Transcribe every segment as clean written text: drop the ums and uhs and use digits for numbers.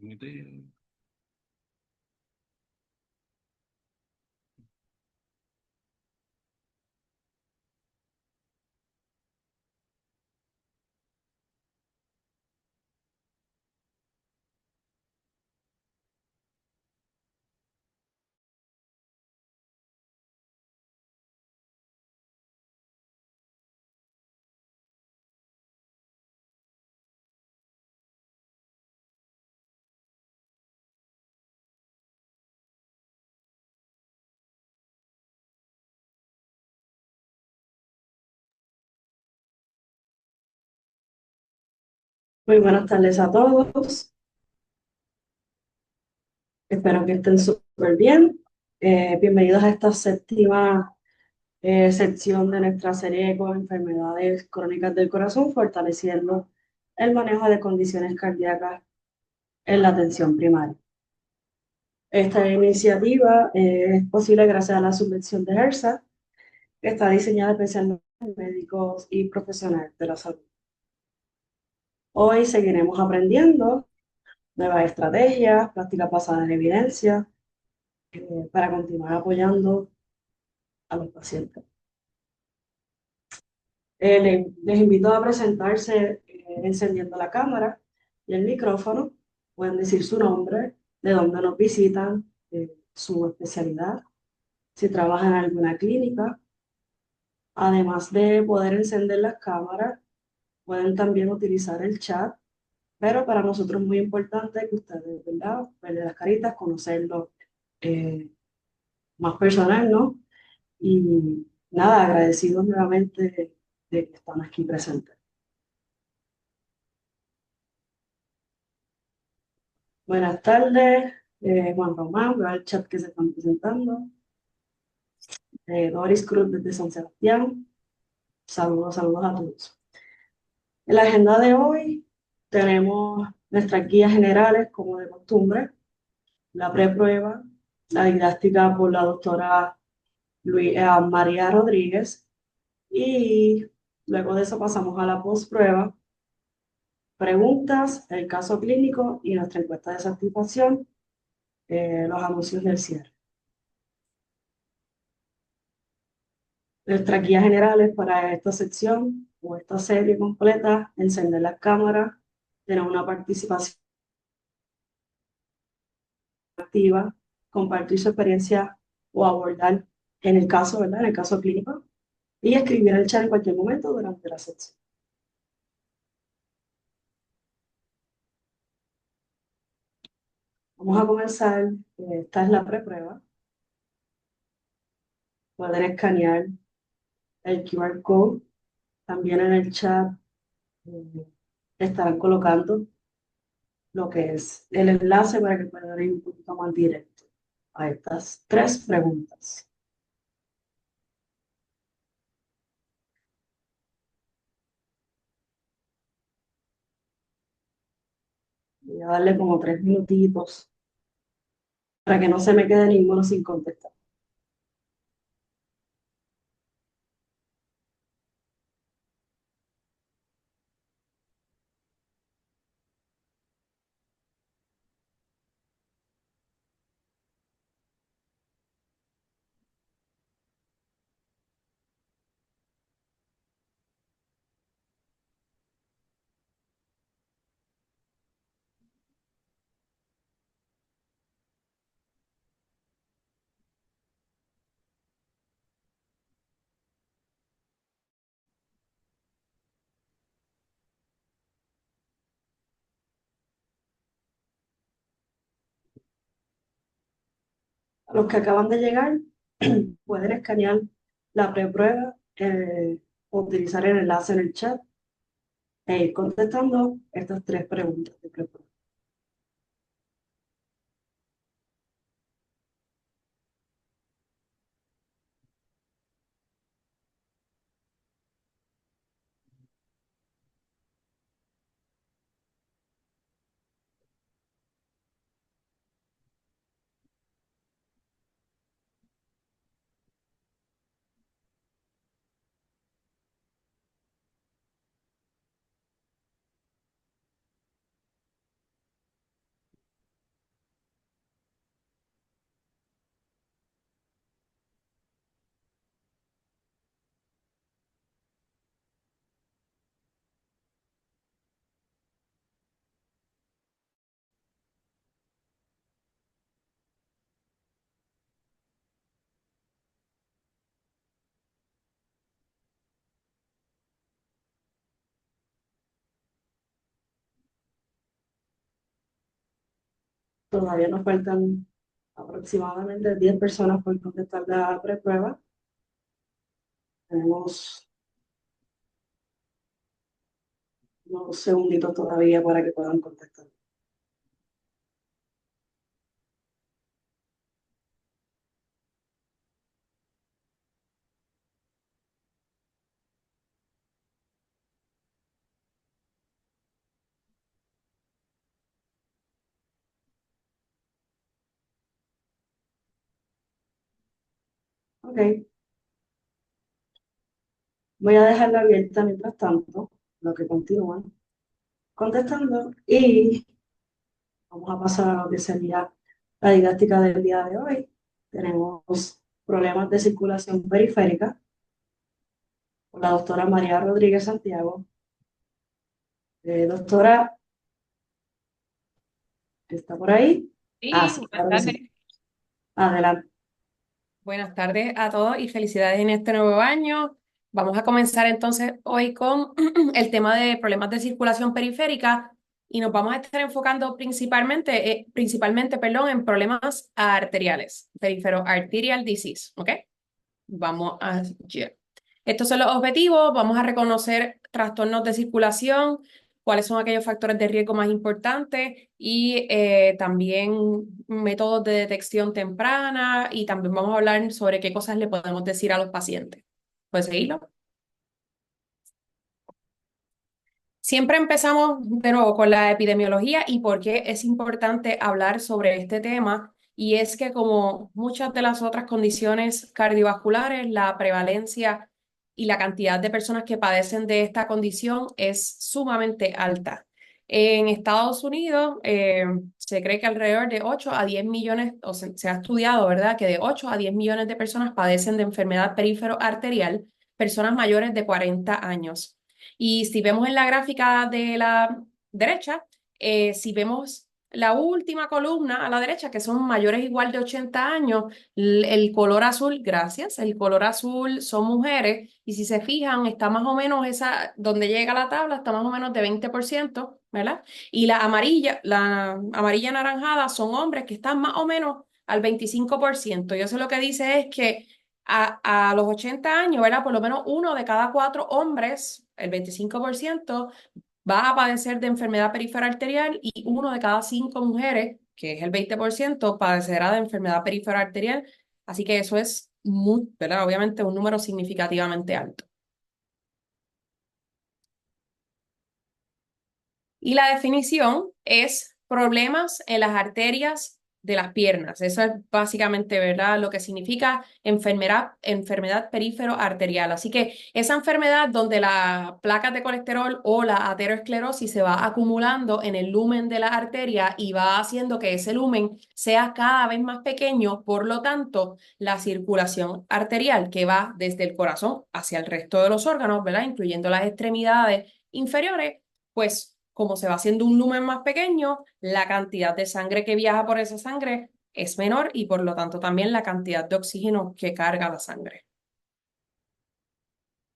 Muy Muy buenas tardes a todos. Espero que estén súper bien. Bienvenidos a esta séptima sección de nuestra serie con enfermedades crónicas del corazón, fortaleciendo el manejo de condiciones cardíacas en la atención primaria. Esta iniciativa es posible gracias a la subvención de HERSA, que está diseñada especialmente para médicos y profesionales de la salud. Hoy seguiremos aprendiendo nuevas estrategias, prácticas basadas en evidencia, para continuar apoyando a los pacientes. Les invito a presentarse encendiendo la cámara y el micrófono. Pueden decir su nombre, de dónde nos visitan, su especialidad, si trabajan en alguna clínica. Además de poder encender las cámaras, pueden también utilizar el chat, pero para nosotros es muy importante que ustedes, ¿verdad? Verle las caritas, conocerlo eh, más personal, ¿no? Y nada, agradecidos nuevamente de que están aquí presentes. Buenas tardes, Juan Román, veo el chat que se están presentando. Doris Cruz desde San Sebastián. Saludos, saludos a todos. En la agenda de hoy tenemos nuestras guías generales, como de costumbre, la preprueba, la didáctica por la doctora María Rodríguez, y luego de eso pasamos a la postprueba, preguntas, el caso clínico y nuestra encuesta de satisfacción, los anuncios del cierre. Nuestras guías generales para esta sección o esta serie completa: encender las cámaras, tener una participación activa, compartir su experiencia o abordar en el caso, ¿verdad? En el caso clínico, y escribir en el chat en cualquier momento durante la sección. Vamos a comenzar. Esta es la preprueba. Pueden escanear el QR code. También en el chat eh, estarán colocando lo que es el enlace para que puedan ir un poquito más directo a estas tres preguntas. Voy a darle como 3 minutitos para que no se me quede ninguno sin contestar. A los que acaban de llegar, pueden escanear la preprueba o utilizar el enlace en el chat e ir contestando estas tres preguntas de preprueba. todavía nos faltan aproximadamente 10 personas por contestar la prueba. Tenemos unos segunditos todavía para que puedan contestar. Ok, voy a dejarla abierta mientras tanto, lo que continúan contestando, y vamos a pasar a lo que sería la didáctica del día de hoy. Tenemos problemas de circulación periférica con la doctora María Rodríguez Santiago. Doctora, ¿está por ahí? Ah, Sí, sí, buenas claro que sí. tardes. Adelante. Buenas tardes a todos y felicidades en este nuevo año. Vamos a comenzar entonces hoy con el tema de problemas de circulación periférica y nos vamos a estar enfocando principalmente, perdón, en problemas arteriales, peripheral arterial disease, ¿ok? Vamos allá. Estos son los objetivos. Vamos a reconocer trastornos de circulación, cuáles son aquellos factores de riesgo más importantes y también métodos de detección temprana y también vamos a hablar sobre qué cosas le podemos decir a los pacientes. ¿Puedes seguirlo? Siempre empezamos de nuevo con la epidemiología y por qué es importante hablar sobre este tema. Y es que como muchas de las otras condiciones cardiovasculares, la prevalencia y la cantidad de personas que padecen de esta condición es sumamente alta. En Estados Unidos se cree que alrededor de 8 a 10 millones, se ha estudiado, ¿verdad? Que de 8 a 10 millones de personas padecen de enfermedad perífero arterial, personas mayores de 40 años. Y si vemos en la gráfica de la derecha, si vemos la última columna a la derecha, que son mayores igual de 80 años, el color azul, gracias, el color azul son mujeres, y si se fijan, está más o menos esa, donde llega la tabla, está más o menos de 20%, ¿verdad? Y la amarilla anaranjada son hombres que están más o menos al 25%. Y eso lo que dice es que a los 80 años, ¿verdad? Por lo menos uno de cada cuatro hombres, el 25%, va a padecer de enfermedad periférica arterial y uno de cada cinco mujeres, que es el 20%, padecerá de enfermedad periférica arterial. Así que eso es muy, ¿verdad? Obviamente un número significativamente alto. Y la definición es problemas en las arterias de las piernas. Eso es básicamente, ¿verdad? Lo que significa enfermedad perífero arterial. Así que esa enfermedad donde la placa de colesterol o la aterosclerosis se va acumulando en el lumen de la arteria y va haciendo que ese lumen sea cada vez más pequeño. Por lo tanto, la circulación arterial que va desde el corazón hacia el resto de los órganos, ¿verdad? Incluyendo las extremidades inferiores, pues como se va haciendo un lumen más pequeño, la cantidad de sangre que viaja por esa sangre es menor y por lo tanto también la cantidad de oxígeno que carga la sangre.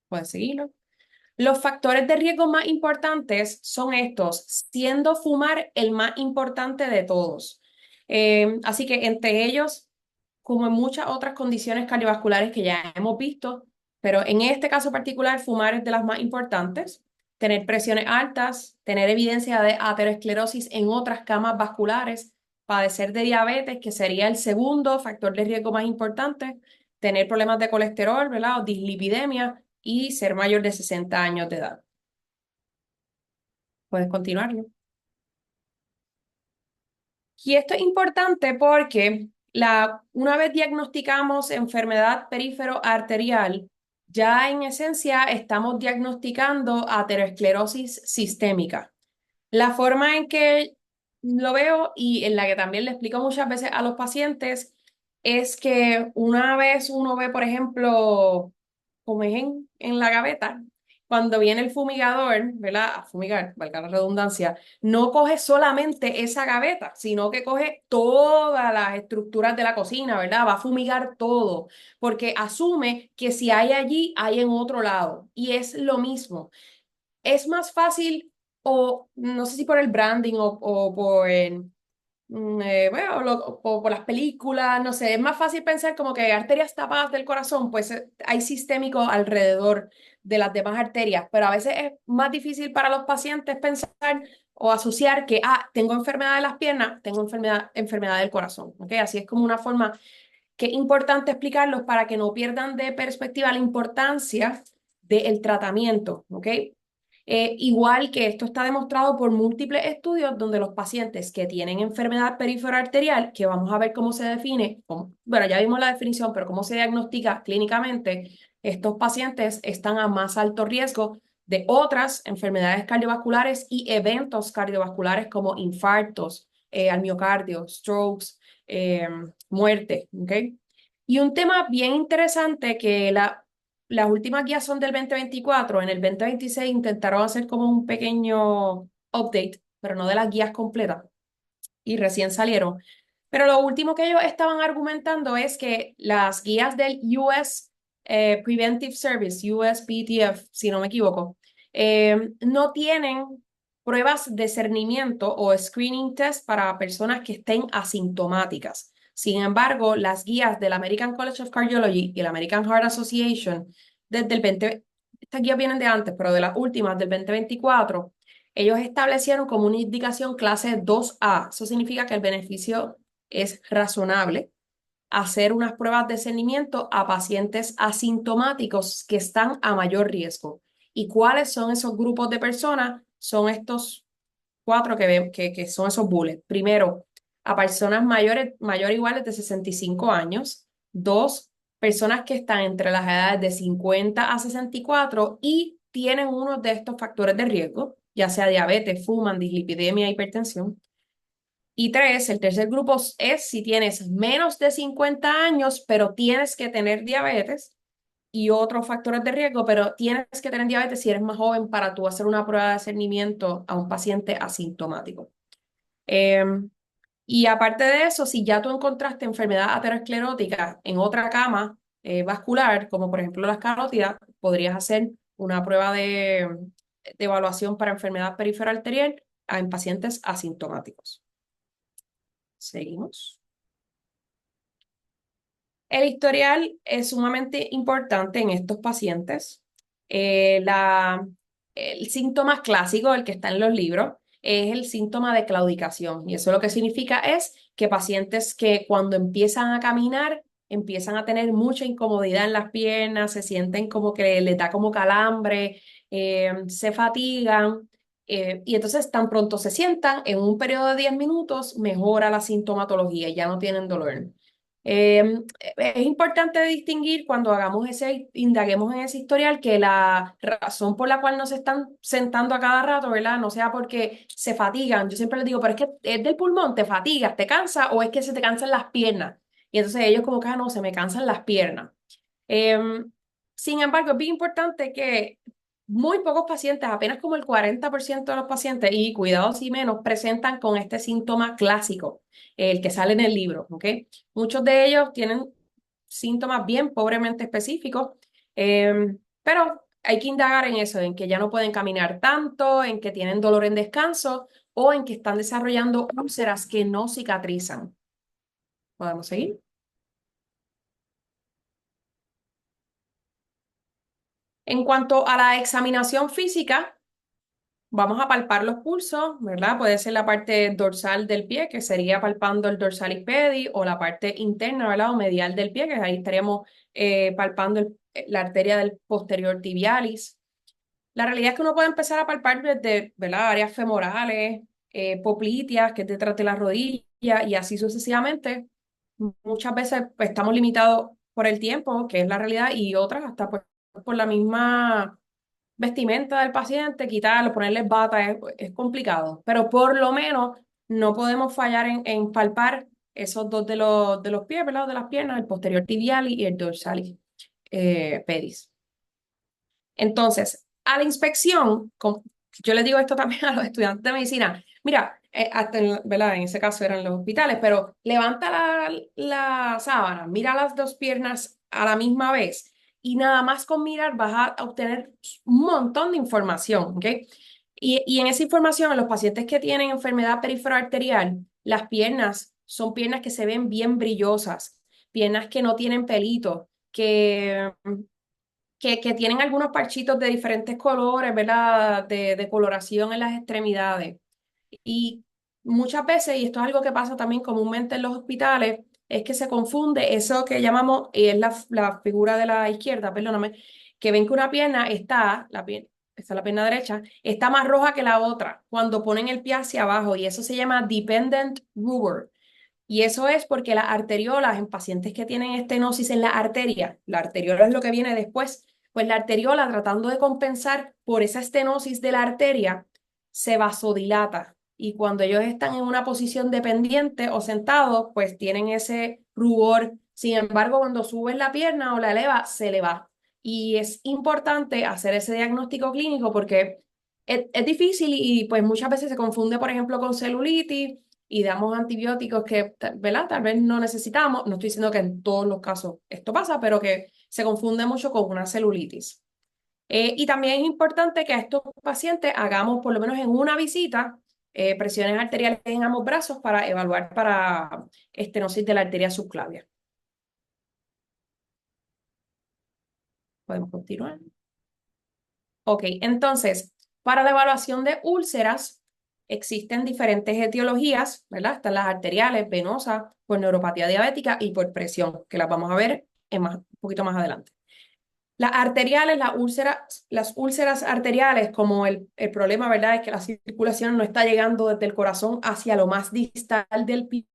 Puedes seguirlo. Los factores de riesgo más importantes son estos, siendo fumar el más importante de todos. Así que entre ellos, como en muchas otras condiciones cardiovasculares que ya hemos visto, pero en este caso particular, fumar es de las más importantes. Tener presiones altas, tener evidencia de aterosclerosis en otras camas vasculares, padecer de diabetes, que sería el segundo factor de riesgo más importante, tener problemas de colesterol, ¿verdad? O dislipidemia y ser mayor de 60 años de edad. Puedes continuarlo. Y esto es importante porque una vez diagnosticamos enfermedad perífero arterial, ya en esencia estamos diagnosticando aterosclerosis sistémica. La forma en que lo veo y en la que también le explico muchas veces a los pacientes es que una vez uno ve, por ejemplo, como es en la gaveta, cuando viene el fumigador, ¿verdad? A fumigar, valga la redundancia, no coge solamente esa gaveta, sino que coge todas las estructuras de la cocina, ¿verdad? Va a fumigar todo, porque asume que si hay allí, hay en otro lado. Y es lo mismo. Es más fácil, o no sé si por el branding o por bueno, por las películas, no sé, es más fácil pensar como que arterias tapadas del corazón, pues hay sistémico alrededor de las demás arterias, pero a veces es más difícil para los pacientes pensar o asociar que, tengo enfermedad de las piernas, tengo enfermedad del corazón, ¿ok? Así es como una forma que es importante explicarlos para que no pierdan de perspectiva la importancia del tratamiento, ¿ok? Igual que esto está demostrado por múltiples estudios donde los pacientes que tienen enfermedad periférica arterial, que vamos a ver cómo se define, bueno, ya vimos la definición, pero cómo se diagnostica clínicamente, estos pacientes están a más alto riesgo de otras enfermedades cardiovasculares y eventos cardiovasculares como infartos al miocardio, strokes, muerte, ¿ok? Y un tema bien interesante que las últimas guías son del 2024. En el 2026 intentaron hacer como un pequeño update, pero no de las guías completas, y recién salieron. Pero lo último que ellos estaban argumentando es que las guías del US Preventive Service, USPTF, si no me equivoco, no tienen pruebas de cernimiento o screening test para personas que estén asintomáticas. Sin embargo, las guías del American College of Cardiology y la American Heart Association, desde el 20, estas guías vienen de antes, pero de las últimas, del 2024, ellos establecieron como una indicación clase 2A. Eso significa que el beneficio es razonable hacer unas pruebas de seguimiento a pacientes asintomáticos que están a mayor riesgo. ¿Y cuáles son esos grupos de personas? Son estos cuatro que son esos bullets. Primero, a personas mayor o iguales de 65 años. Dos, personas que están entre las edades de 50 a 64 y tienen uno de estos factores de riesgo, ya sea diabetes, fuman, dislipidemia, hipertensión. Y tres, el tercer grupo es si tienes menos de 50 años, pero tienes que tener diabetes y otros factores de riesgo, pero tienes que tener diabetes si eres más joven para tú hacer una prueba de cernimiento a un paciente asintomático. Eh, y aparte de eso, si ya tú encontraste enfermedad aterosclerótica en otra cama vascular, como por ejemplo las carótidas, podrías hacer una prueba de evaluación para enfermedad periférica arterial en pacientes asintomáticos. Seguimos. El historial es sumamente importante en estos pacientes. El síntoma clásico, el que está en los libros, es el síntoma de claudicación. Y eso lo que significa es que pacientes que cuando empiezan a caminar, empiezan a tener mucha incomodidad en las piernas, se sienten como que les da como calambre, se fatigan. Y entonces tan pronto se sientan, en un periodo de 10 minutos mejora la sintomatología, ya no tienen dolor. Eh, es importante distinguir cuando indaguemos en ese historial que la razón por la cual no se están sentando a cada rato, ¿verdad? No sea porque se fatigan. Yo siempre les digo, pero es que es del pulmón, te fatigas, te cansa o es que se te cansan las piernas. Y entonces ellos como que, no, se me cansan las piernas. Em, Sin embargo, es bien importante que muy pocos pacientes, apenas como el 40% de los pacientes, y cuidado si menos, presentan con este síntoma clásico, el que sale en el libro, ¿ok? Muchos de ellos tienen síntomas bien pobremente específicos, pero hay que indagar en eso, en que ya no pueden caminar tanto, en que tienen dolor en descanso o en que están desarrollando úlceras que no cicatrizan. ¿Podemos seguir? En cuanto a la examinación física, vamos a palpar los pulsos, ¿verdad? Puede ser la parte dorsal del pie, que sería palpando el dorsalis pedi, o la parte interna, ¿verdad? O medial del pie, que ahí estaríamos palpando la arteria del posterior tibialis. La realidad es que uno puede empezar a palpar desde, ¿verdad? Áreas femorales, popliteas, que es detrás de la rodilla, y así sucesivamente. Muchas veces pues, estamos limitados por el tiempo, que es la realidad, y otras hasta pues, por la misma vestimenta del paciente, quitarlo, ponerle bata, es complicado, pero por lo menos no podemos fallar en palpar esos dos de los pies, ¿verdad? De las piernas, el posterior tibial y el dorsalis pedis. Entonces, a la inspección, yo les digo esto también a los estudiantes de medicina, mira, hasta ¿verdad? En ese caso eran los hospitales, pero levanta la sábana, mira las dos piernas a la misma vez y nada más con mirar vas a obtener un montón de información, ¿ok? Y en esa información, los pacientes que tienen enfermedad periférica arterial, Las piernas son piernas que se ven bien brillosas, piernas que no tienen pelito, que tienen algunos parchitos de diferentes colores, ¿verdad? De coloración en las extremidades. Y muchas veces, y esto es algo que pasa también comúnmente en los hospitales, es que se confunde eso que llamamos, y es la figura de la izquierda, perdóname, que ven que una pierna está, esta es la pierna derecha, está más roja que la otra cuando ponen el pie hacia abajo, y eso se llama dependent rubor. Y eso es porque las arteriolas en pacientes que tienen estenosis en la arteriola es lo que viene después, pues la arteriola tratando de compensar por esa estenosis de la arteria se vasodilata. Y cuando ellos están en una posición dependiente o sentados, pues tienen ese rubor. Sin embargo, cuando subes la pierna o la eleva, se le va. Y es importante hacer ese diagnóstico clínico porque es difícil y pues muchas veces se confunde, por ejemplo, con celulitis y damos antibióticos que, ¿verdad? Tal vez no necesitamos. No estoy diciendo que en todos los casos esto pasa, pero que se confunde mucho con una celulitis. Y también es importante que a estos pacientes hagamos, por lo menos en una visita, presiones arteriales en ambos brazos para evaluar para estenosis de la arteria subclavia. Podemos continuar. Ok, entonces, para la evaluación de úlceras, existen diferentes etiologías, ¿verdad? Están las arteriales, venosas, por neuropatía diabética y por presión, que las vamos a ver un poquito más adelante. Las arteriales, las úlceras arteriales, como el problema, ¿verdad? Es que la circulación no está llegando desde el corazón hacia lo más distal del pie,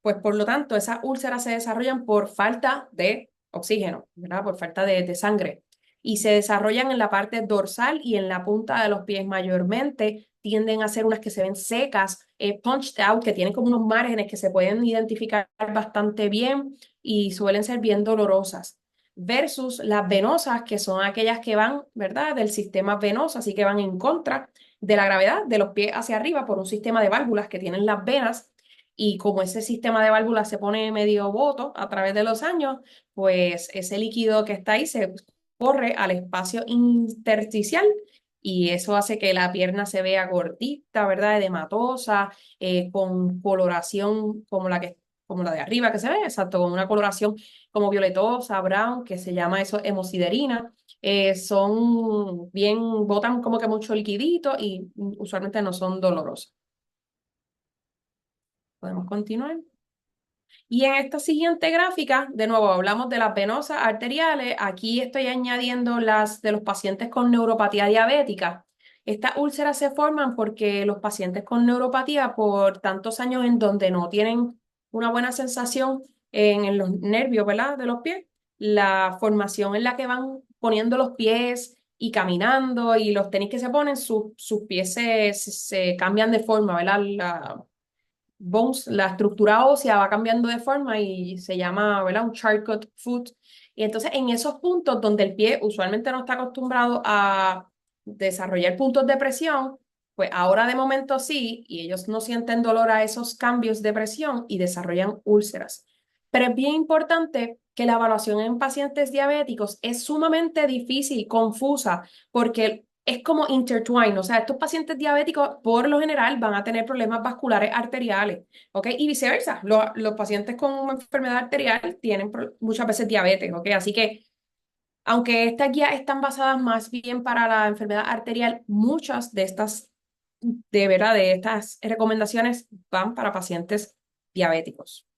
pues por lo tanto, esas úlceras se desarrollan por falta de oxígeno, ¿verdad? Por falta de sangre. Y se desarrollan en la parte dorsal y en la punta de los pies mayormente. Tienden a ser unas que se ven secas, punched out, que tienen como unos márgenes que se pueden identificar bastante bien y suelen ser bien dolorosas. Versus las venosas, que son aquellas que van, ¿verdad? Del sistema venoso, así que van en contra de la gravedad de los pies hacia arriba por un sistema de válvulas que tienen las venas y como ese sistema de válvulas se pone medio boto a través de los años, pues ese líquido que está ahí se corre al espacio intersticial y eso hace que la pierna se vea gordita, ¿verdad? Edematosa, con coloración como la de arriba que se ve, exacto, con una coloración como violetosa, brown, que se llama eso hemosiderina. Son bien, botan como que mucho liquidito y usualmente no son dolorosos. Podemos continuar. Y en esta siguiente gráfica, de nuevo, hablamos de las venosas arteriales. Aquí estoy añadiendo las de los pacientes con neuropatía diabética. Estas úlceras se forman porque los pacientes con neuropatía, por tantos años en donde no tienen una buena sensación en los nervios, ¿verdad? De los pies, la formación en la que van poniendo los pies y caminando y los tenis que se ponen, sus pies se cambian de forma, ¿verdad? Bones, la estructura ósea va cambiando de forma y se llama, ¿verdad? Un charcot foot. Y entonces en esos puntos donde el pie usualmente no está acostumbrado a desarrollar puntos de presión, pues ahora de momento sí, y ellos no sienten dolor a esos cambios de presión y desarrollan úlceras. Pero es bien importante que la evaluación en pacientes diabéticos es sumamente difícil, confusa, porque es como intertwine, o sea, estos pacientes diabéticos por lo general van a tener problemas vasculares arteriales, ¿ok? Y viceversa, los pacientes con enfermedad arterial tienen muchas veces diabetes, ¿ok? Así que, aunque estas guías están basadas más bien para la enfermedad arterial, muchas de estas, de verdad, de estas recomendaciones van para pacientes diabéticos.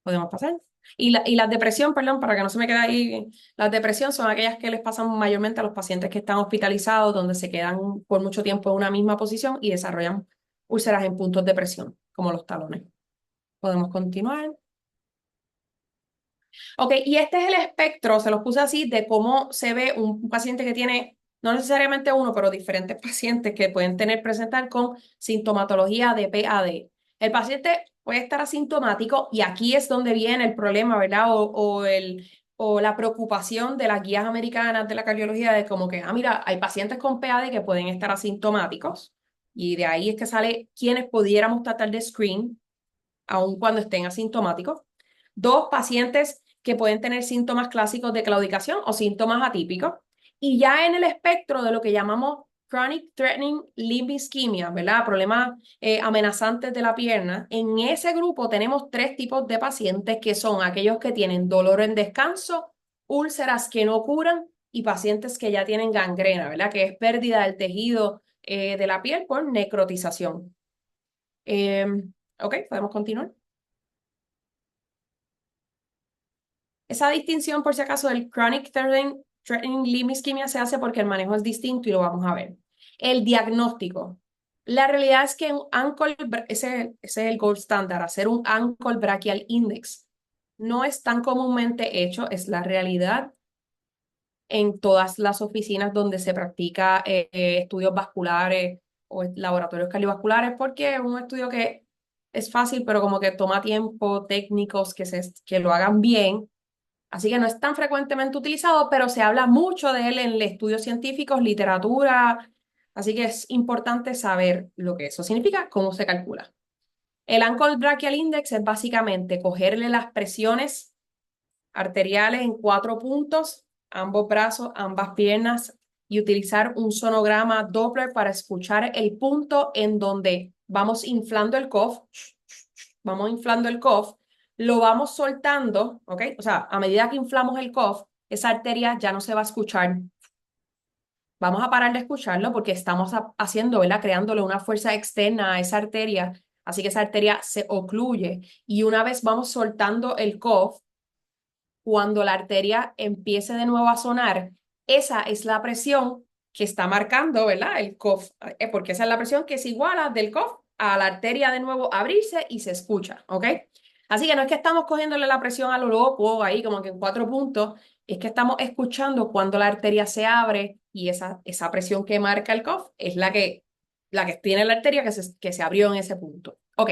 Podemos pasar. Y la depresión, perdón, para que no se me quede ahí, las depresión son aquellas que les pasan mayormente a los pacientes que están hospitalizados, donde se quedan por mucho tiempo en una misma posición y desarrollan úlceras en puntos de presión, como los talones. Podemos continuar. Ok, y este es el espectro, se los puse así, de cómo se ve un paciente que tiene, no necesariamente uno, pero diferentes pacientes que pueden presentar con sintomatología de PAD. El paciente puede estar asintomático y aquí es donde viene el problema, ¿verdad? O la preocupación de las guías americanas de la cardiología de como que, mira, hay pacientes con PAD que pueden estar asintomáticos y de ahí es que sale quienes pudiéramos tratar de screen, aun cuando estén asintomáticos. Dos, pacientes que pueden tener síntomas clásicos de claudicación o síntomas atípicos. Y ya en el espectro de lo que llamamos Chronic Threatening Limb Ischemia, ¿verdad? Problemas amenazantes de la pierna. En ese grupo tenemos tres tipos de pacientes que son aquellos que tienen dolor en descanso, úlceras que no curan y pacientes que ya tienen gangrena, ¿verdad? Que es pérdida del tejido de la piel por necrotización. Eh, ok, podemos continuar. Esa distinción, por si acaso, del chronic threatening limb ischemia se hace porque el manejo es distinto y lo vamos a ver. El diagnóstico. La realidad es que un ese es el gold standard, hacer un ankle brachial index. No es tan comúnmente hecho, es la realidad en todas las oficinas donde se practica estudios vasculares o laboratorios cardiovasculares, porque es un estudio que es fácil, pero como que toma tiempo, técnicos que lo hagan bien. Así que no es tan frecuentemente utilizado, pero se habla mucho de él en estudios científicos, literatura. Así que es importante saber lo que eso significa, cómo se calcula. El Ankle Brachial Index es básicamente cogerle las presiones arteriales en 4 puntos, ambos brazos, ambas piernas, y utilizar un sonograma Doppler para escuchar el punto en donde vamos inflando el cuff, vamos inflando el cuff, lo vamos soltando, ¿ok? O sea, a medida que inflamos el cuff, esa arteria ya no se va a escuchar. Vamos a parar de escucharlo porque estamos haciendo, ¿verdad? Creándole una fuerza externa a esa arteria, así que esa arteria se ocluye. Y una vez vamos soltando el cuff, cuando la arteria empiece de nuevo a sonar, esa es la presión que está marcando, ¿verdad? El cuff, porque esa es la presión que es igual a del cuff a la arteria de nuevo abrirse y se escucha, ¿ok? Así que no es que estamos cogiéndole la presión a lo loco ahí como que en 4 puntos, es que estamos escuchando cuando la arteria se abre y esa presión que marca el cuff es la que tiene la arteria que se abrió en ese punto. Ok,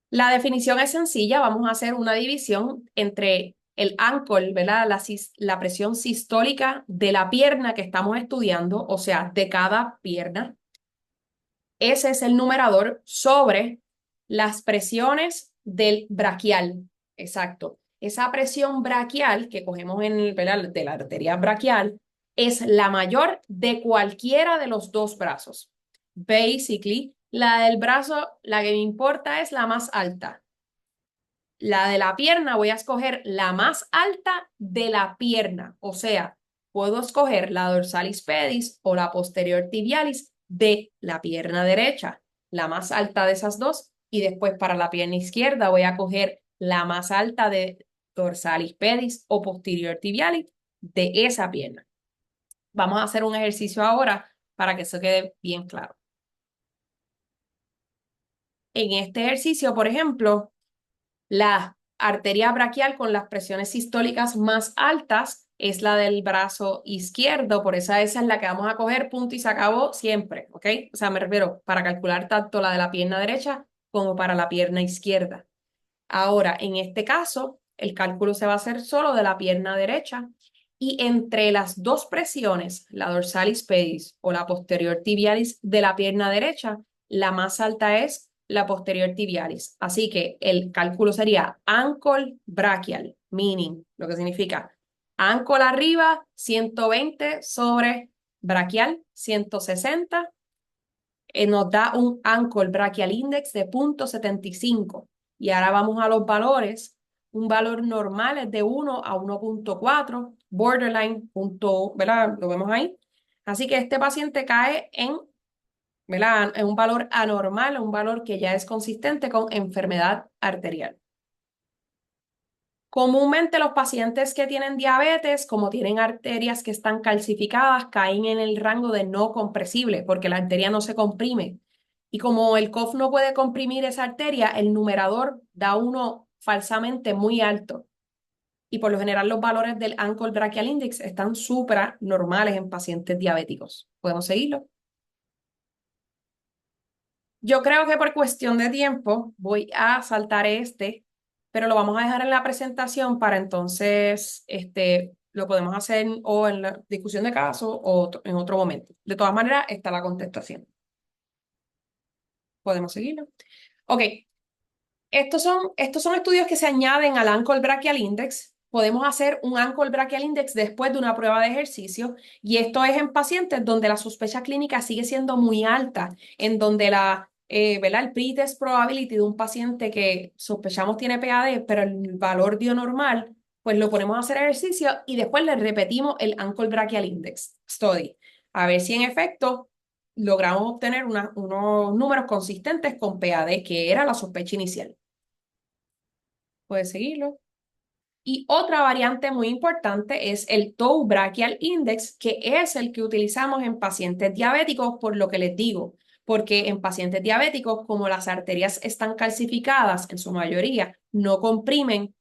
la definición es sencilla, vamos a hacer una división entre el ankle, ¿verdad? La presión sistólica de la pierna que estamos estudiando, o sea, de cada pierna. Ese es el numerador sobre las presiones del braquial. Exacto. Esa presión braquial que cogemos ¿verdad? De la arteria braquial es la mayor de cualquiera de los dos brazos. Basically, la del brazo, la que me importa es la más alta. La de la pierna voy a escoger la más alta de la pierna, o sea, puedo escoger la dorsalis pedis o la posterior tibialis de la pierna derecha, la más alta de esas dos, y después para la pierna izquierda voy a coger la más alta de dorsalis pedis o posterior tibialis de esa pierna. Vamos a hacer un ejercicio ahora para que eso quede bien claro. En este ejercicio, por ejemplo, la arteria braquial con las presiones sistólicas más altas es la del brazo izquierdo, por esa es la que vamos a coger, punto y se acabó siempre, ¿ok? O sea, me refiero para calcular tanto la de la pierna derecha como para la pierna izquierda. Ahora, en este caso, el cálculo se va a hacer solo de la pierna derecha y entre las dos presiones, la dorsalis pedis o la posterior tibialis de la pierna derecha, la más alta es la posterior tibialis. Así que el cálculo sería ankle brachial, meaning, lo que significa ankle arriba, 120 sobre brachial, 160, nos da un ankle brachial index de 0.75. Y ahora vamos a los valores. Un valor normal es de 1 a 1.4, borderline, punto, ¿verdad? Lo vemos ahí. Así que este paciente cae ¿verdad? En un valor anormal, un valor que ya es consistente con enfermedad arterial. Comúnmente los pacientes que tienen diabetes, como tienen arterias que están calcificadas, caen en el rango de no compresible, porque la arteria no se comprime. Y como el COF no puede comprimir esa arteria, el numerador da uno falsamente muy alto. Y por lo general los valores del Ankle Brachial Index están súper normales en pacientes diabéticos. ¿Podemos seguirlo? Yo creo que por cuestión de tiempo voy a saltar este, pero lo vamos a dejar en la presentación para entonces lo podemos hacer o en la discusión de caso o en otro momento. De todas maneras, está la contestación. Podemos seguirlo. Ok, estos son estudios que se añaden al Ankle Brachial Index. podemos hacer un Ankle Brachial Index después de una prueba de ejercicio y esto es en pacientes donde la sospecha clínica sigue siendo muy alta, en donde ¿verdad? El pretest probability de un paciente que sospechamos tiene PAD, pero el valor dio normal, pues lo ponemos a hacer ejercicio y después le repetimos el Ankle Brachial Index Study, a ver si en efecto logramos obtener unos números consistentes con PAD, que era la sospecha inicial. Puedes seguirlo. Y otra variante muy importante es el Toe Brachial Index, que es el que utilizamos en pacientes diabéticos, por lo que les digo, porque en pacientes diabéticos, como las arterias están calcificadas en su mayoría, no comprimen,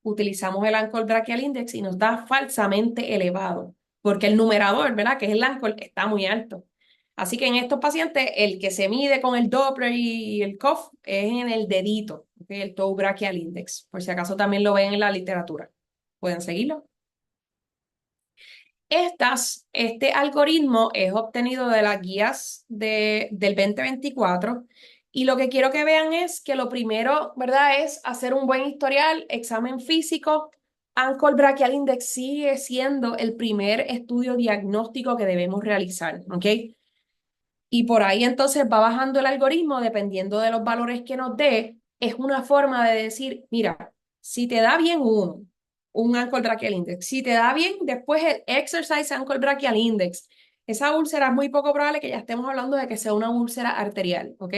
utilizamos el Ankle Brachial Index y nos da falsamente elevado, porque el numerador, ¿verdad? Que es el Ankle, está muy alto. Así que en estos pacientes, el que se mide con el Doppler y el cuff es en el dedito, ¿ok? El Toe Brachial Index, por si acaso también lo ven en la literatura. ¿Pueden seguirlo? Este algoritmo es obtenido de las guías del 2024 y lo que quiero que vean es que lo primero, ¿verdad? Es hacer un buen historial, examen físico. Ankle Brachial Index sigue siendo el primer estudio diagnóstico que debemos realizar, ¿ok? Y por ahí entonces va bajando el algoritmo dependiendo de los valores que nos dé. Es una forma de decir, mira, si te da bien uno, un Ankle Brachial Index, si te da bien después el Exercise Ankle Brachial Index, esa úlcera es muy poco probable que ya estemos hablando de que sea una úlcera arterial, ¿ok?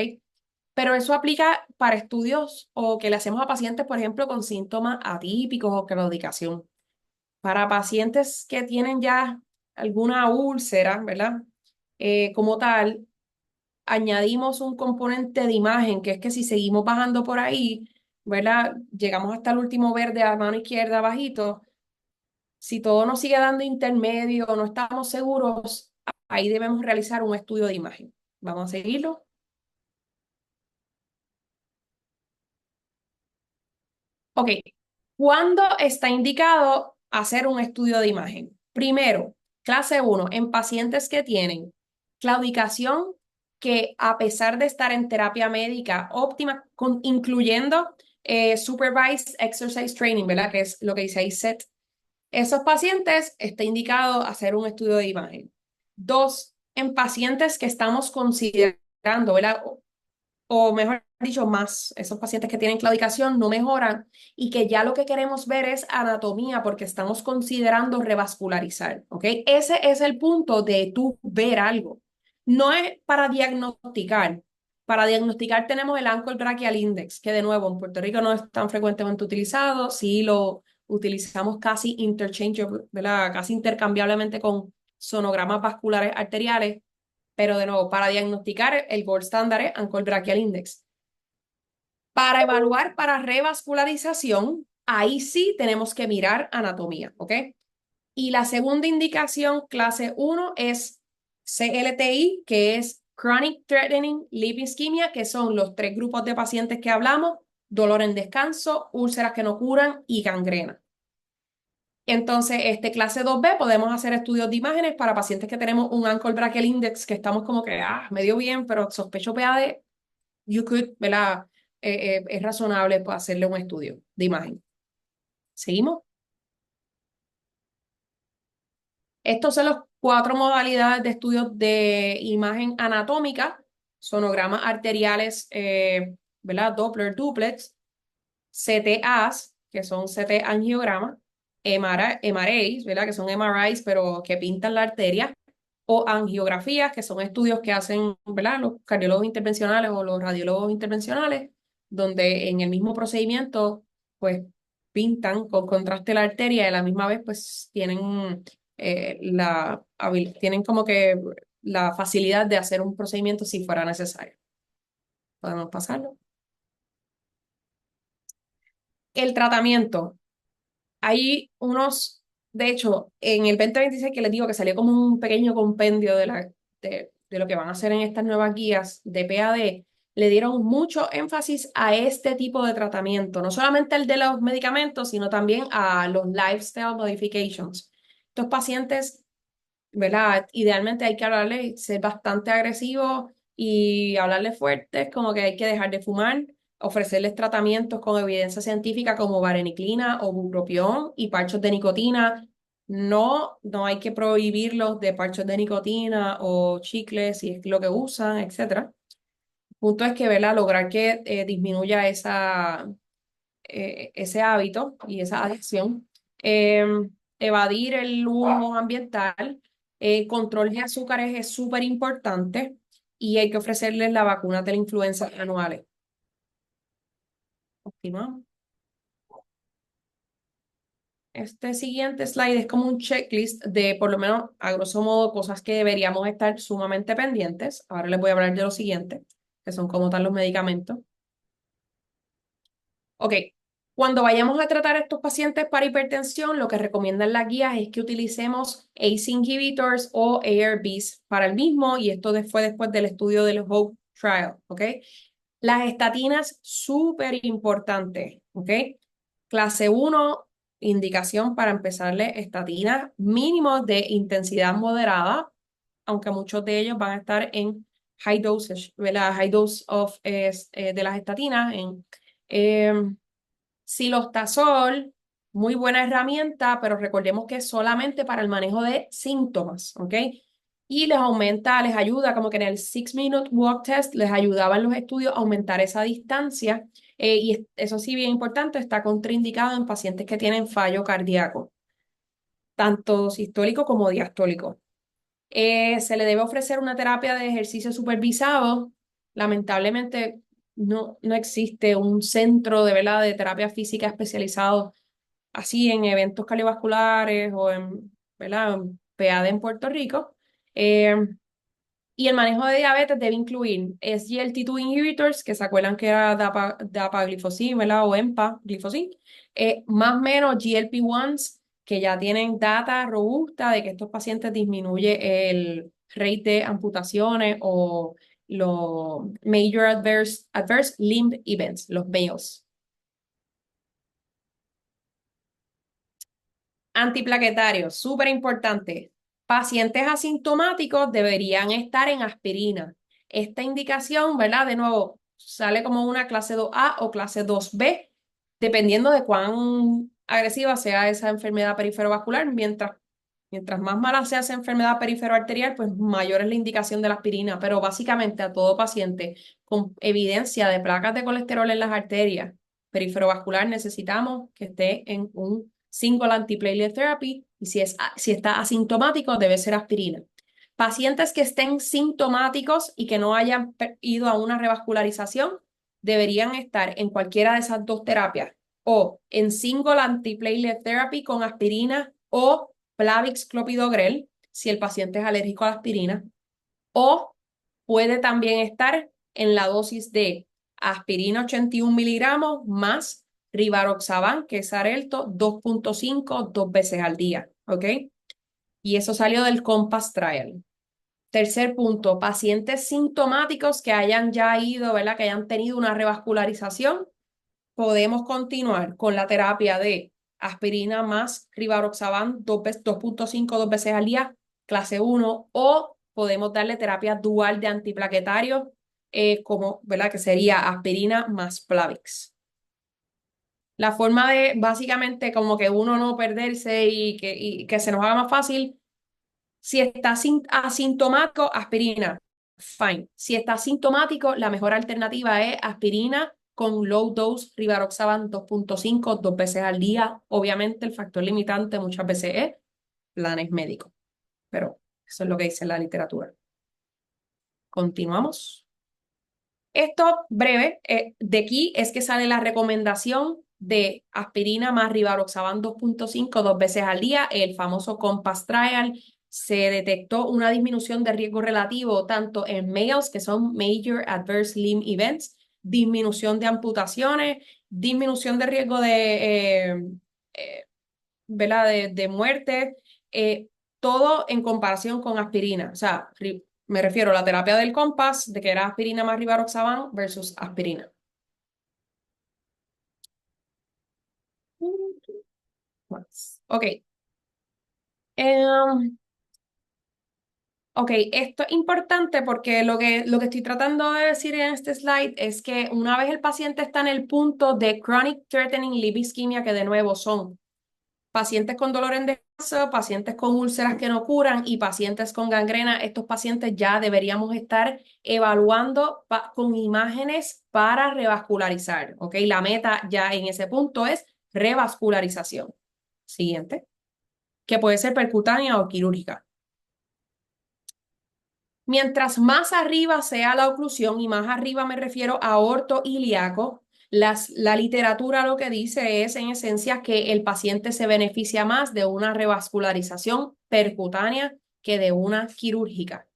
Pero eso aplica para estudios o que le hacemos a pacientes, por ejemplo, con síntomas atípicos o claudicación. Para pacientes que tienen ya alguna úlcera, ¿verdad? Como tal, añadimos un componente de imagen, que es que si seguimos bajando por ahí, ¿verdad? Llegamos hasta el último verde a mano izquierda bajito. Si todo nos sigue dando intermedio, no estamos seguros, ahí debemos realizar un estudio de imagen. Vamos a seguirlo. Ok, ¿cuándo está indicado hacer un estudio de imagen? Primero, clase uno en pacientes que tienen claudicación que a pesar de estar en terapia médica óptima, incluyendo Supervised Exercise Training, ¿verdad? Que es lo que dice ahí, SET. Esos pacientes está indicado hacer un estudio de imagen. Dos, en pacientes que estamos considerando, ¿verdad? O mejor dicho, más, esos pacientes que tienen claudicación no mejoran y que ya lo que queremos ver es anatomía porque estamos considerando revascularizar, ¿ok? Ese es el punto de tú ver algo. No es para diagnosticar. Para diagnosticar tenemos el Ankle Brachial Index, que de nuevo en Puerto Rico no es tan frecuentemente utilizado, sí lo utilizamos casi interchangeable, ¿verdad? Casi intercambiablemente con sonogramas vasculares arteriales, pero de nuevo, para diagnosticar, el gold standard es Ankle Brachial Index. Para evaluar para revascularización, ahí sí tenemos que mirar anatomía, ¿ok? Y la segunda indicación, clase uno es CLTI, que es Chronic Threatening Lip Ischemia, que son los tres grupos de pacientes que hablamos: dolor en descanso, úlceras que no curan y gangrena. Entonces, clase 2B, podemos hacer estudios de imágenes para pacientes que tenemos un Ankle Brachial Index, que estamos como que, medio bien, pero sospecho PAD, you could, ¿verdad? Es razonable pues, hacerle un estudio de imagen. ¿Seguimos? Estos son los cuatro modalidades de estudios de imagen anatómica: sonogramas arteriales, ¿verdad? Doppler duplex, CTAs, que son CT angiogramas, MRAs, ¿verdad? Que son MRIs, pero que pintan la arteria, o angiografías, que son estudios que hacen, ¿verdad? Los cardiólogos intervencionales o los radiólogos intervencionales, donde en el mismo procedimiento, pues, pintan con contraste la arteria y a la misma vez, pues, tienen como que la facilidad de hacer un procedimiento si fuera necesario. Podemos pasarlo. El tratamiento. Hay unos, de hecho, en el 2026 que les digo que salió como un pequeño compendio de lo que van a hacer en estas nuevas guías de PAD, le dieron mucho énfasis a este tipo de tratamiento, no solamente el de los medicamentos, sino también a los lifestyle modifications. Estos pacientes, ¿verdad? Idealmente hay que hablarle, ser bastante agresivo y hablarle fuerte, como que hay que dejar de fumar, ofrecerles tratamientos con evidencia científica como vareniclina o bupropión y parchos de nicotina. No, no hay que prohibirlos de parchos de nicotina o chicles si es lo que usan, etcétera. El punto es que, ¿verdad? Lograr que disminuya ese hábito y esa adicción. Eh, Evadir el humo ambiental. Control de azúcares es súper importante y hay que ofrecerles la vacuna de la influenza anuales. Continuamos. Este siguiente slide es como un checklist de, por lo menos, a grosso modo, cosas que deberíamos estar sumamente pendientes. Ahora les voy a hablar de lo siguiente, que son como tal los medicamentos. Ok, cuando vayamos a tratar a estos pacientes para hipertensión, lo que recomiendan las guías es que utilicemos ACE inhibitors o ARBs para el mismo, y esto fue después del estudio del HOPE Trial, ¿ok? Las estatinas, súper importante, ¿ok? Clase 1, indicación para empezarle estatinas mínimos de intensidad moderada, aunque muchos de ellos van a estar en high dosage, ¿verdad? High dose of, de las estatinas, en silostazol, muy buena herramienta, pero recordemos que es solamente para el manejo de síntomas, ¿ok? Y les aumenta, les ayuda, como que en el 6-minute walk test les ayudaba en los estudios a aumentar esa distancia. Y eso sí, bien importante, está contraindicado en pacientes que tienen fallo cardíaco, tanto sistólico como diastólico. Se le debe ofrecer una terapia de ejercicio supervisado. Lamentablemente no existe un centro de, ¿verdad?, de terapia física especializado así en eventos cardiovasculares o en, ¿verdad?, en PAD en Puerto Rico. Eh, y el manejo de diabetes debe incluir SGLT2 inhibitors, que se acuerdan que era dapagliflozin, ¿verdad? O empagliflozin, más o menos GLP-1s, que ya tienen data robusta de que estos pacientes disminuye el rate de amputaciones o los Major Adverse Limb Events, los MALES. Antiplaquetarios, súper importante. Pacientes asintomáticos deberían estar en aspirina. Esta indicación, ¿verdad? De nuevo, sale como una clase 2A o clase 2B, dependiendo de cuán agresiva sea esa enfermedad periferovascular. Mientras más mala sea esa enfermedad periferoarterial, pues mayor es la indicación de la aspirina. Pero básicamente a todo paciente con evidencia de placas de colesterol en las arterias periferovascular necesitamos que esté en un single antiplatelet therapy, y si está asintomático debe ser aspirina. Pacientes que estén sintomáticos y que no hayan ido a una revascularización deberían estar en cualquiera de esas dos terapias, o en single antiplatelet therapy con aspirina o Plavix clopidogrel si el paciente es alérgico a la aspirina, o puede también estar en la dosis de aspirina 81 miligramos más Rivaroxaban, que es Xarelto, 2.5 dos veces al día, ¿ok? Y eso salió del COMPASS Trial. Tercer punto, pacientes sintomáticos que hayan ya ido, ¿verdad? Que hayan tenido una revascularización, podemos continuar con la terapia de aspirina más Rivaroxaban 2.5 dos veces al día, clase 1, o podemos darle terapia dual de antiplaquetarios, como, ¿verdad?, que sería aspirina más Plavix. La forma de, básicamente, como que uno no perderse y que se nos haga más fácil, si está asintomático, aspirina, fine. Si está asintomático, la mejor alternativa es aspirina con low dose Rivaroxaban 2.5 dos veces al día. Obviamente el factor limitante muchas veces es planes médicos, pero eso es lo que dice la literatura. Continuamos. Esto breve, de aquí es que sale la recomendación de aspirina más Rivaroxaban 2.5 dos veces al día, el famoso COMPASS Trial. Se detectó una disminución de riesgo relativo tanto en males, que son Major Adverse Limb Events, disminución de amputaciones, disminución de riesgo eh, ¿verdad?, de muerte, eh, todo en comparación con aspirina. O sea, me refiero a la terapia del COMPASS, de que era aspirina más Rivaroxaban versus aspirina. Ok. Em, Ok, esto es importante porque lo que estoy tratando de decir en este slide es que una vez el paciente está en el punto de chronic threatening liver ischemia, que de nuevo son pacientes con dolor en descanso, pacientes con úlceras que no curan y pacientes con gangrena, estos pacientes ya deberíamos estar evaluando con imágenes para revascularizar. ¿Ok? La meta ya en ese punto es revascularización. Siguiente, que puede ser percutánea o quirúrgica. Mientras más arriba sea la oclusión, y más arriba me refiero a aorto ilíaco, la literatura lo que dice es, en esencia, que el paciente se beneficia más de una revascularización percutánea que de una quirúrgica.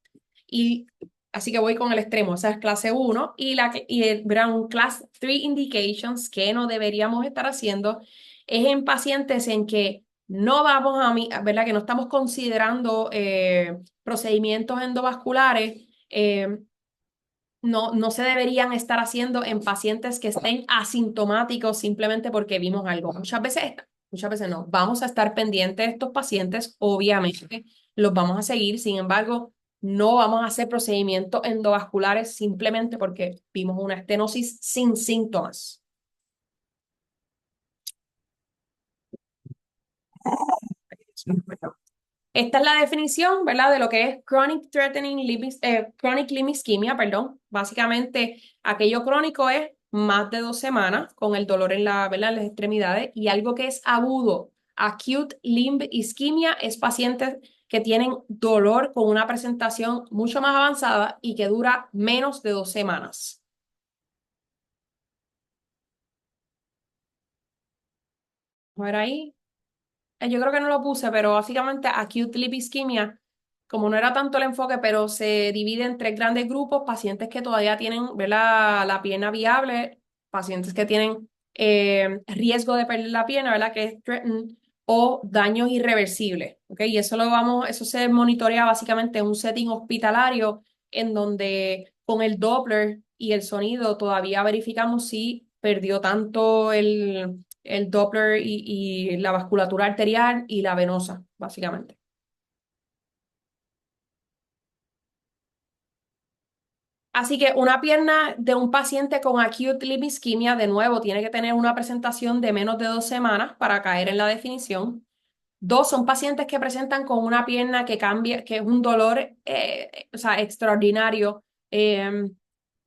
Y así que voy con el extremo, esa es clase uno y el Brown Class 3 Indications que no deberíamos estar haciendo es en pacientes en que no vamos ¿verdad? Que no estamos considerando procedimientos endovasculares, no se deberían estar haciendo en pacientes que estén asintomáticos simplemente porque vimos algo. Muchas veces no. Vamos a estar pendientes de estos pacientes, obviamente los vamos a seguir, sin embargo, no vamos a hacer procedimientos endovasculares simplemente porque vimos una estenosis sin síntomas. Esta es la definición, ¿verdad? De lo que es chronic limb ischemia, perdón. Básicamente, aquello crónico es más de 2 semanas con el dolor en ¿verdad? En las extremidades y algo que es agudo. Acute limb ischemia es pacientes que tienen dolor con una presentación mucho más avanzada y que dura menos de 2 semanas. A ver ahí. Yo creo que no lo puse, pero básicamente acute limb ischemia, como no era tanto el enfoque, pero se divide en 3 grandes grupos: pacientes que todavía tienen, ¿verdad? La pierna viable, pacientes que tienen riesgo de perder la pierna, ¿verdad? Que es threatened, o daños irreversibles, ¿ok? Y eso se monitorea básicamente en un setting hospitalario en donde con el Doppler y el sonido todavía verificamos si perdió tanto el Doppler y la vasculatura arterial y la venosa, básicamente. Así que una pierna de un paciente con acute limb ischemia, de nuevo, tiene que tener una presentación de menos de 2 semanas para caer en la definición. Dos, son pacientes que presentan con una pierna que cambia, que es un dolor, o sea, extraordinario.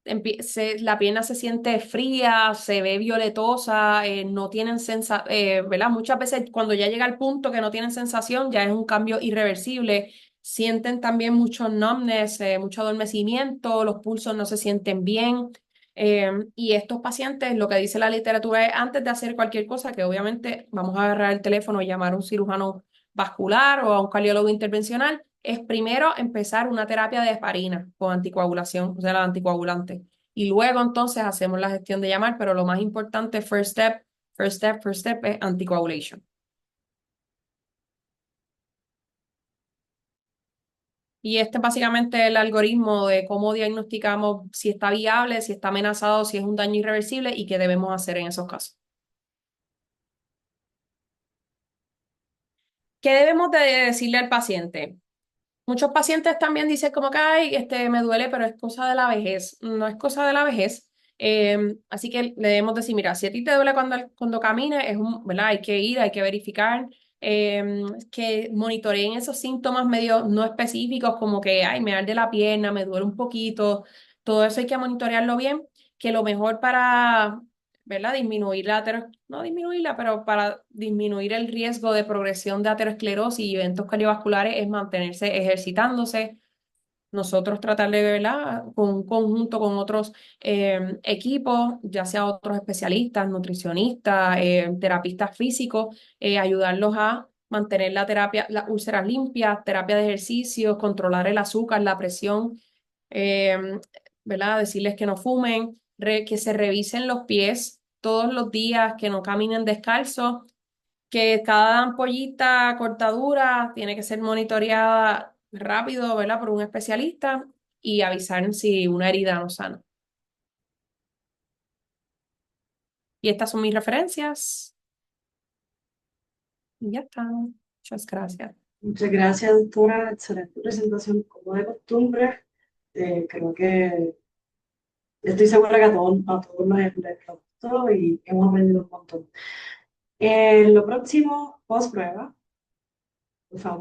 La pierna se siente fría, se ve violetosa, no tienen sensación, ¿verdad? Muchas veces cuando ya llega al punto que no tienen sensación, ya es un cambio irreversible. Sienten también mucho numbness, mucho adormecimiento, los pulsos no se sienten bien. Y estos pacientes, lo que dice la literatura es, antes de hacer cualquier cosa, que obviamente vamos a agarrar el teléfono y llamar a un cirujano vascular o a un cardiólogo intervencional, es primero empezar una terapia de heparina con anticoagulación, o sea, la anticoagulante. Y luego entonces hacemos la gestión de llamar, pero lo más importante, first step es anticoagulation. Y este es básicamente el algoritmo de cómo diagnosticamos si está viable, si está amenazado, si es un daño irreversible y qué debemos hacer en esos casos. ¿Qué debemos de decirle al paciente? Muchos pacientes también dicen como que, ay, me duele, pero es cosa de la vejez. No es cosa de la vejez. Así que le debemos decir, mira, si a ti te duele cuando camines, ¿verdad? Hay que ir, hay que verificar, que monitoreen esos síntomas medio no específicos, como que, ay, me arde la pierna, me duele un poquito. Todo eso hay que monitorearlo bien, que lo mejor para, ¿verdad? Disminuir no disminuirla, pero para disminuir el riesgo de progresión de aterosclerosis y eventos cardiovasculares es mantenerse ejercitándose. Nosotros tratar de, ¿verdad? Con un conjunto con otros equipos, ya sea otros especialistas, nutricionistas, terapistas físicos, ayudarlos a mantener las úlceras limpias, terapia de ejercicios, controlar el azúcar, la presión, eh, ¿verdad? Decirles que no fumen, que se revisen los pies todos los días, que no caminen descalzos, que cada ampollita, cortadura, tiene que ser monitoreada rápido, ¿verdad? Por un especialista y avisar si una herida no sana. Y estas son mis referencias. Y ya está. Muchas gracias. Muchas gracias, doctora. Excelente presentación, como de costumbre. Creo que estoy segura que a todos les gustó y hemos aprendido un montón. Lo próximo, post prueba, por favor.